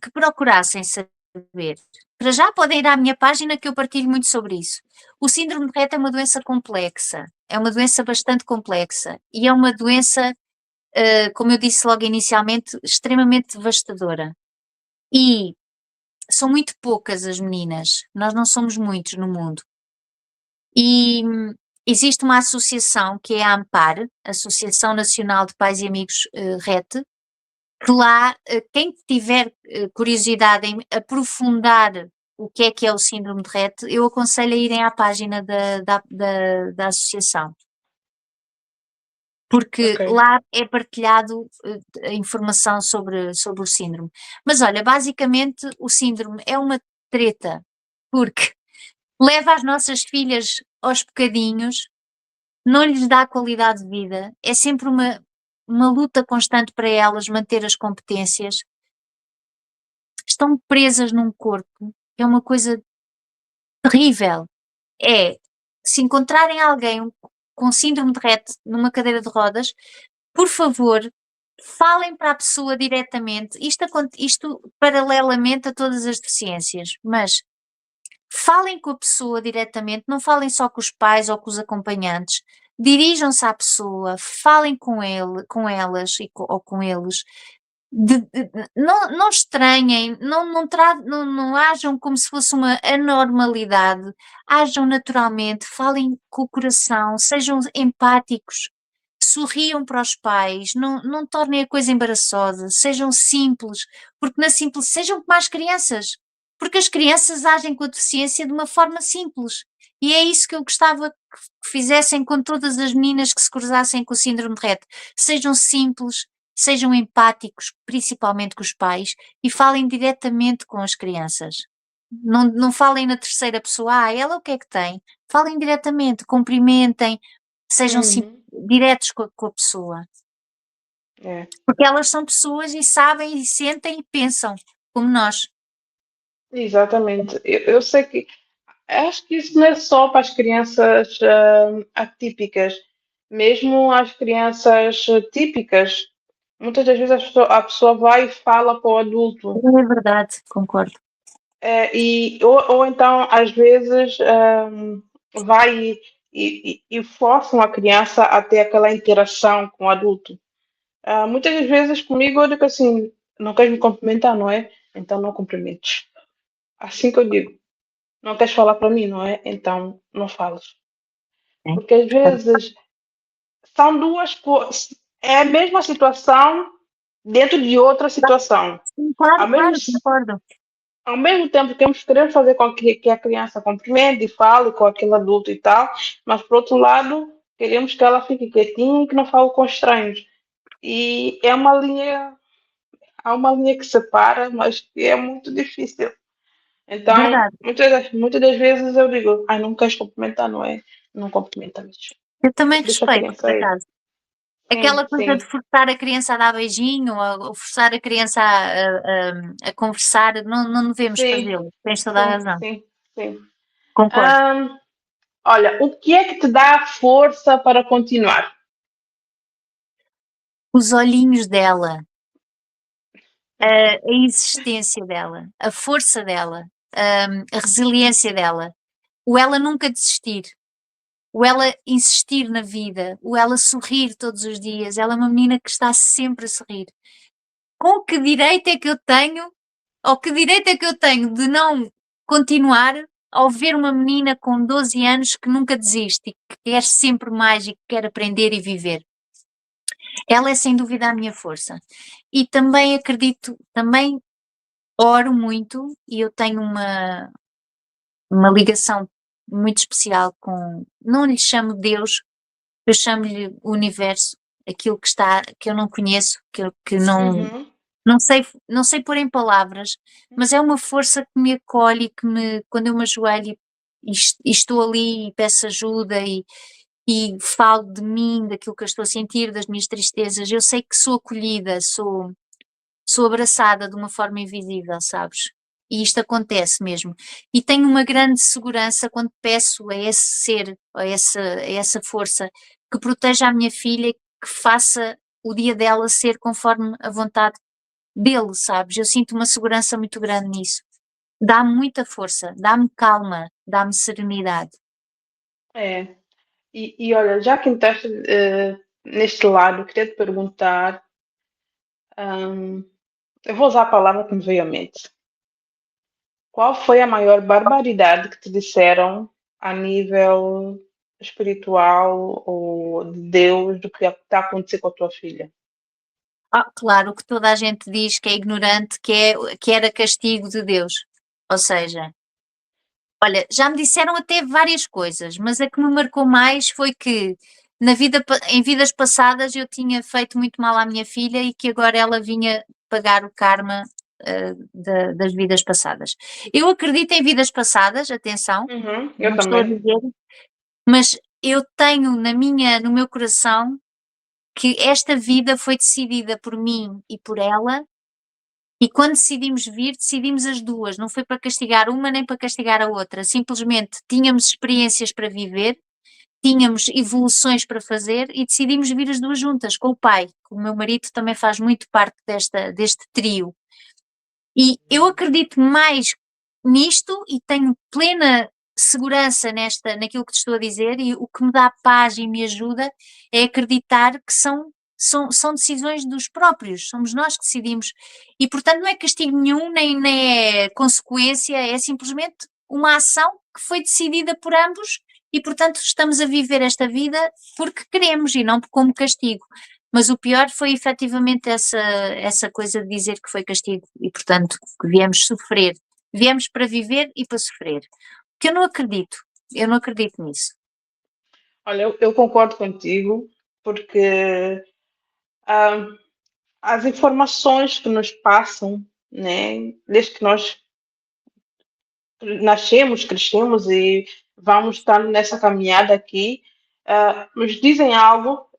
que procurassem saber. Para já podem ir à minha página que eu partilho muito sobre isso. O síndrome de Rett é uma doença complexa, é uma doença bastante complexa e é uma doença, como eu disse logo inicialmente, extremamente devastadora. E são muito poucas as meninas, nós não somos muitos no mundo. E existe uma associação que é a AMPAR, Associação Nacional de Pais e Amigos Rett, que lá, quem tiver curiosidade em aprofundar o que é o síndrome de Rett, eu aconselho a irem à página da associação, porque Ok. lá é partilhado a informação sobre o síndrome. Mas olha, basicamente o síndrome é uma treta, porque leva as nossas filhas aos bocadinhos, não lhes dá qualidade de vida, é sempre uma luta constante para elas manter as competências, estão presas num corpo, é uma coisa terrível. É, se encontrarem alguém com síndrome de Rett numa cadeira de rodas, por favor, falem para a pessoa diretamente, isto paralelamente a todas as deficiências, mas falem com a pessoa diretamente, não falem só com os pais ou com os acompanhantes, dirijam-se à pessoa, falem com ele, com elas ou com eles, não estranhem, não ajam como se fosse uma anormalidade, ajam naturalmente, falem com o coração, sejam empáticos, sorriam para os pais, não tornem a coisa embaraçosa, sejam simples, porque na simples, sejam como as crianças, porque as crianças agem com a deficiência de uma forma simples. E é isso que eu gostava que fizessem com todas as meninas que se cruzassem com o síndrome de Rett. Sejam simples, sejam empáticos, principalmente com os pais, e falem diretamente com as crianças. Não falem na terceira pessoa, ela o que é que tem? Falem diretamente, cumprimentem, sejam Uhum. diretos com a pessoa. É. Porque elas são pessoas e sabem e sentem e pensam, como nós. Exatamente. Eu sei que acho que isso não é só para as crianças atípicas, mesmo as crianças típicas. Muitas das vezes a pessoa vai e fala para o adulto. É verdade, concordo. Ou então, às vezes, vai e forçam a criança a ter aquela interação com o adulto. Muitas das vezes comigo eu digo assim, não queres me cumprimentar, não é? Então não cumprimentes. Assim que eu digo, não queres falar para mim, não é? Então não falas. É. Porque às vezes são duas coisas, é a mesma situação dentro de outra situação. Sim, claro, Ao mesmo, claro, concordo. ao mesmo tempo queremos fazer com que a criança cumprimente e fale com aquele adulto e tal, mas por outro lado queremos que ela fique quietinha e que não fale com estranhos. E há uma linha que separa, mas que é muito difícil. Então, Verdade. muitas das vezes eu digo, ai, não queres cumprimentar, não é? Não cumprimenta mesmo. Eu também Deixa a respeito, por criança aí. acaso. Aquela sim, coisa de sim, forçar a criança a dar beijinho ou forçar a criança a conversar, não devemos sim, fazê-lo. Tens toda a sim, razão. sim, sim. Concordo. Ahm, olha, o que é que te dá força para continuar? Os olhinhos dela, a existência dela, a força dela, a resiliência dela, o ela nunca desistir, o ela insistir na vida, o ela sorrir todos os dias. Ela é uma menina que está sempre a sorrir. Com que direito é que eu tenho, ou que direito é que eu tenho de não continuar ao ver uma menina com 12 anos que nunca desiste e que quer sempre mais e que quer aprender e viver? Ela é sem dúvida a minha força. E também acredito, também oro muito e eu tenho uma ligação muito especial com, não lhe chamo Deus, eu chamo-lhe o universo, aquilo que está, que eu não conheço, que Uhum. não sei pôr em palavras, mas é uma força que me acolhe, quando eu me ajoelho e estou ali e peço ajuda e falo de mim, daquilo que eu estou a sentir, das minhas tristezas, eu sei que sou acolhida, sou abraçada de uma forma invisível, sabes? E isto acontece mesmo. E tenho uma grande segurança quando peço a esse ser, a essa força, que proteja a minha filha e que faça o dia dela ser conforme a vontade dele, sabes? Eu sinto uma segurança muito grande nisso. Dá-me muita força, dá-me calma, dá-me serenidade. É. E olha, já que entraste neste lado, queria te perguntar, hum, eu vou usar a palavra que me veio à mente. Qual foi a maior barbaridade que te disseram a nível espiritual ou de Deus do que está a acontecer com a tua filha? Ah, claro, o que toda a gente diz que é ignorante, que era castigo de Deus. Ou seja, olha, já me disseram até várias coisas, mas a que me marcou mais foi que em vidas passadas eu tinha feito muito mal à minha filha e que agora ela vinha pagar o karma, das vidas passadas. Eu acredito em vidas passadas, atenção, Uhum, eu não estou a também. dizer, mas eu tenho no meu coração que esta vida foi decidida por mim e por ela, e quando decidimos vir, decidimos as duas, não foi para castigar uma nem para castigar a outra, simplesmente tínhamos experiências para viver, tínhamos evoluções para fazer e decidimos vir as duas juntas com o pai. O meu marido também faz muito parte deste trio. E eu acredito mais nisto e tenho plena segurança naquilo que te estou a dizer, e o que me dá paz e me ajuda é acreditar que são decisões dos próprios, somos nós que decidimos. E portanto não é castigo nenhum, nem é consequência, é simplesmente uma ação que foi decidida por ambos e portanto estamos a viver esta vida porque queremos e não como castigo. Mas o pior foi efetivamente essa coisa de dizer que foi castigo e, portanto, que viemos sofrer. Viemos para viver e para sofrer. Que eu não acredito nisso. Olha, eu concordo contigo, porque ah, as informações que nos passam, né, desde que nós nascemos, crescemos e vamos estar nessa caminhada aqui, nos dizem algo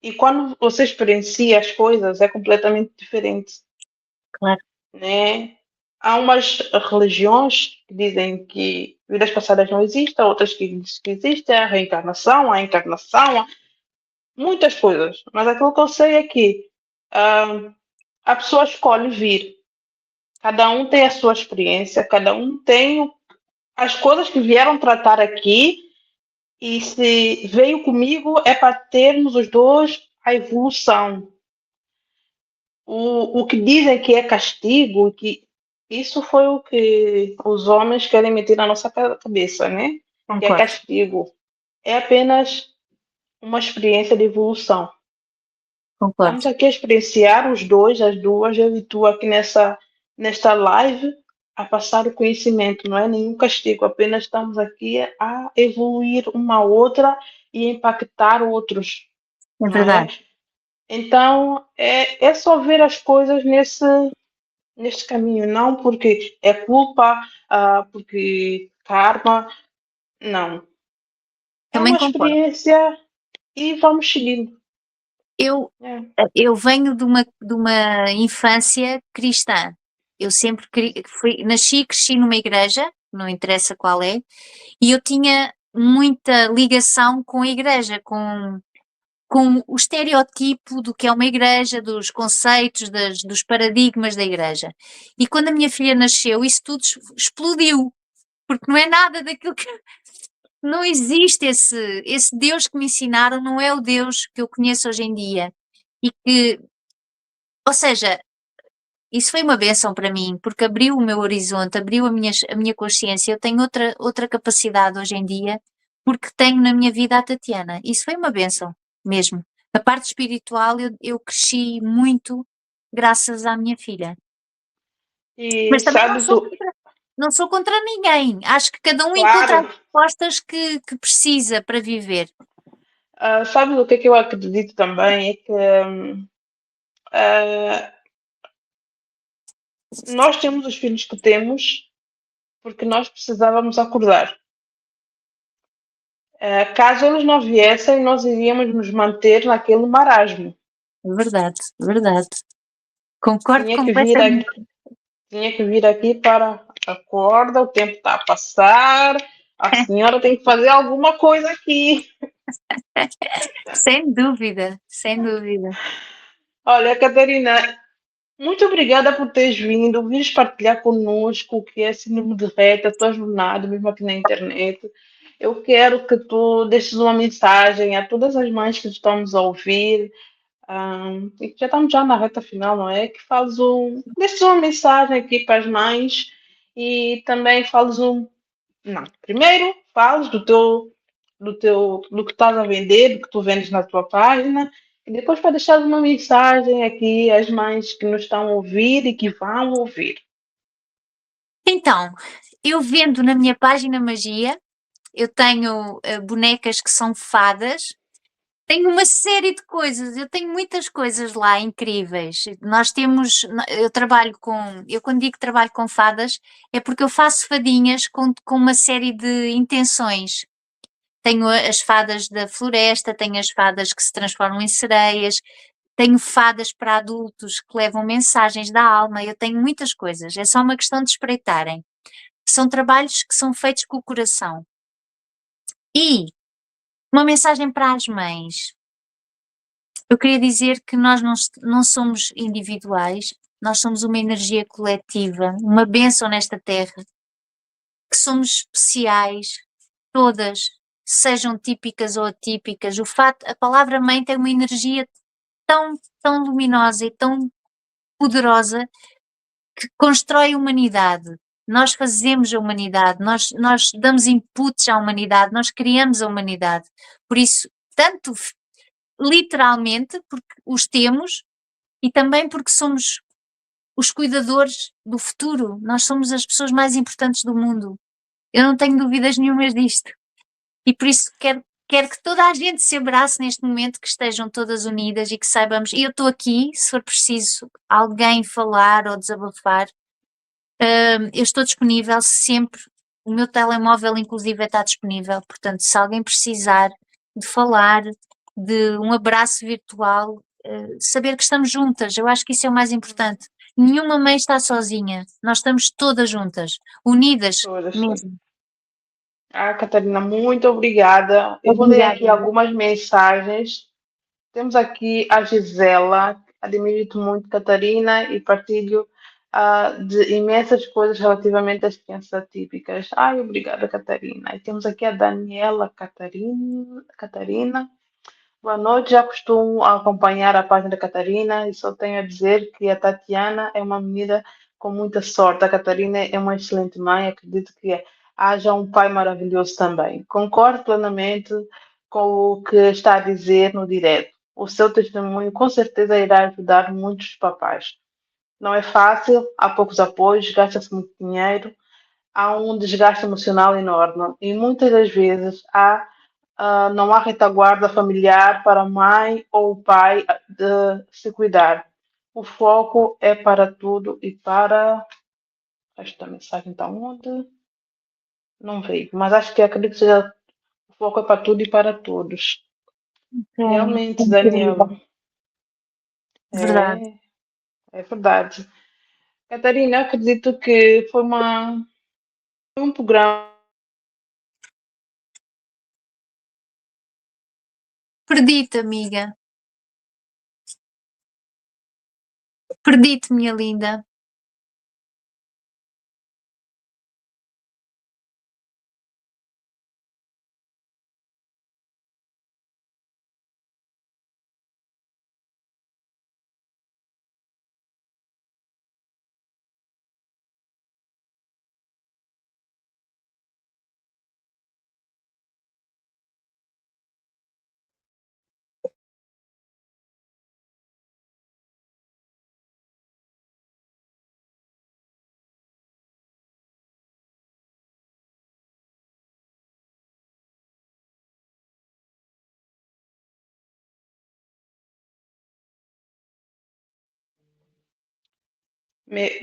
e quando você experiencia as coisas é completamente diferente, Claro, né? Há umas religiões que dizem que vidas passadas não existem, outras que dizem que existem, a encarnação, muitas coisas. Mas aquilo que eu sei é que ah, a pessoa escolhe vir. Cada um tem a sua experiência, cada um tem as coisas que vieram tratar aqui. E se veio comigo é para termos os dois a evolução. O que dizem que é castigo, que isso foi o que os homens querem meter na nossa cabeça, né? Que é concordo, castigo. É apenas uma experiência de evolução. concordo. Estamos aqui a experienciar os dois, as duas, eu e tu aqui nesta live, a passar o conhecimento, não é nenhum castigo, apenas estamos aqui a evoluir uma outra e impactar outros, É não verdade. é? Então, é só ver as coisas neste caminho, não porque é culpa, porque karma, não. É Também uma concordo. experiência e vamos seguindo. Eu, É. eu venho de uma infância cristã. Eu sempre nasci e cresci numa igreja, não interessa qual é, e eu tinha muita ligação com a igreja, com o estereótipo do que é uma igreja, dos conceitos, dos paradigmas da igreja. E quando a minha filha nasceu, isso tudo explodiu, porque não é nada daquilo que. Não existe esse Deus que me ensinaram, não é o Deus que eu conheço hoje em dia. E que, ou seja, isso foi uma bênção para mim, porque abriu o meu horizonte, abriu a minha consciência. Eu tenho outra capacidade hoje em dia, porque tenho na minha vida a Tatiana. Isso foi uma bênção, mesmo. A parte espiritual, eu cresci muito graças à minha filha. E Mas também não sabes sou o. contra ninguém. Acho que cada um encontra as Claro, respostas que precisa para viver. sabes o que eu acredito também? É que ah, nós temos os filhos que temos porque nós precisávamos acordar. Caso eles não viessem, nós iríamos nos manter naquele marasmo. Verdade, verdade. Concordo Tinha que vir completamente. aqui, tinha que vir aqui para acorda, o tempo está a passar, a senhora tem que fazer alguma coisa aqui. Sem dúvida, sem dúvida. Olha, Catarina, muito obrigada por teres vindo, vires partilhar conosco o que é síndrome de Rett, a tua jornada, mesmo aqui na internet. Eu quero que tu deixes uma mensagem a todas as mães que estamos a ouvir, e que já estamos já na reta final, não é? Que fales deixes uma mensagem aqui para as mães e também fales não, primeiro fales do que estás a vender, do que tu vendes na tua página, e depois para deixar uma mensagem aqui às mães que nos estão a ouvir e que vão ouvir. Então, eu vendo na minha página Magia, eu tenho bonecas que são fadas, tenho uma série de coisas, eu tenho muitas coisas lá incríveis. Nós temos, eu quando digo que trabalho com fadas, é porque eu faço fadinhas com uma série de intenções. Tenho as fadas da floresta, tenho as fadas que se transformam em sereias, tenho fadas para adultos que levam mensagens da alma, eu tenho muitas coisas, é só uma questão de espreitarem. São trabalhos que são feitos com o coração. E uma mensagem para as mães. Eu queria dizer que nós não somos individuais, nós somos uma energia coletiva, uma bênção nesta terra, que somos especiais, todas, sejam típicas ou atípicas. A palavra mãe tem uma energia tão, tão luminosa e tão poderosa que constrói a humanidade. Nós fazemos a humanidade, nós damos inputs à humanidade, nós criamos a humanidade. Por isso, tanto literalmente, porque os temos, e também porque somos os cuidadores do futuro. Nós somos as pessoas mais importantes do mundo. Eu não tenho dúvidas nenhumas disto. E por isso quero que toda a gente se abrace neste momento, que estejam todas unidas e que saibamos. E eu estou aqui, se for preciso alguém falar ou desabafar, eu estou disponível sempre. O meu telemóvel, inclusive, está disponível. Portanto, se alguém precisar de falar, de um abraço virtual, saber que estamos juntas, eu acho que isso é o mais importante. Nenhuma mãe está sozinha, nós estamos todas juntas, unidas Todas. mesmo. Catarina, muito obrigada. Eu vou ler aqui Obrigada. algumas mensagens. Temos aqui a Gisela, admiro-te muito, Catarina, e partilho de imensas coisas relativamente às crianças atípicas. Ai, obrigada, Catarina. E temos aqui a Daniela Catarina. Boa noite, já costumo acompanhar a página da Catarina e só tenho a dizer que a Tatiana é uma menina com muita sorte. A Catarina é uma excelente mãe, acredito que haja um pai maravilhoso também. Concordo plenamente com o que está a dizer no direto. O seu testemunho com certeza irá ajudar muitos papais. Não é fácil, há poucos apoios, gasta-se muito dinheiro, há um desgaste emocional enorme e muitas das vezes não há retaguarda familiar para a mãe ou o pai de se cuidar. O foco é para tudo e para. Esta mensagem está onde? Não veio, mas acho que acredito que seja o foco é para tudo e para todos. É Realmente, incrível. Daniela. verdade. É verdade. Catarina, acredito que foi um programa. Perdi-te, amiga. Perdi-te, minha linda.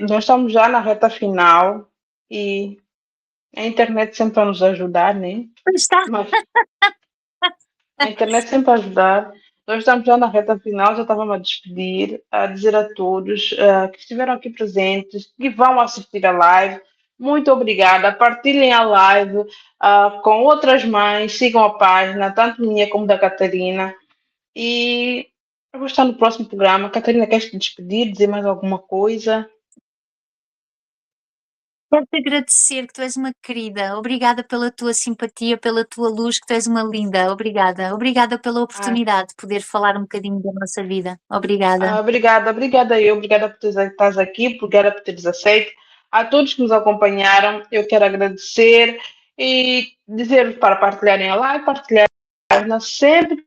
Nós estamos já na reta final e a internet sempre a nos ajudar, né? Pois está. Mas a internet sempre a ajudar. Nós estamos já na reta final, já estávamos a despedir, a dizer a todos que estiveram aqui presentes, que vão assistir a live. Muito obrigada. Partilhem a live com outras mães, sigam a página, tanto minha como da Catarina. E eu vou estar no próximo programa. Catarina, queres te despedir, dizer mais alguma coisa? Quero-te agradecer que tu és uma querida. Obrigada pela tua simpatia, pela tua luz, que tu és uma linda. Obrigada. Obrigada pela Ah, oportunidade de poder falar um bocadinho da nossa vida. Obrigada. obrigada, obrigada eu, obrigada por estás aqui, obrigada por teres aceito. A todos que nos acompanharam, eu quero agradecer e dizer para partilharem a live, partilhar a página sempre.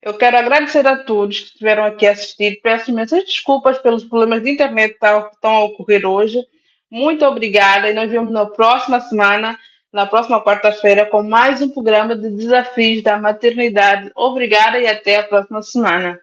Eu quero agradecer a todos que estiveram aqui a assistir. Peço imensas desculpas pelos problemas de internet que estão a ocorrer hoje. Muito obrigada e nós vemos na próxima semana, na próxima quarta-feira, com mais um programa de desafios da maternidade. Obrigada e até a próxima semana.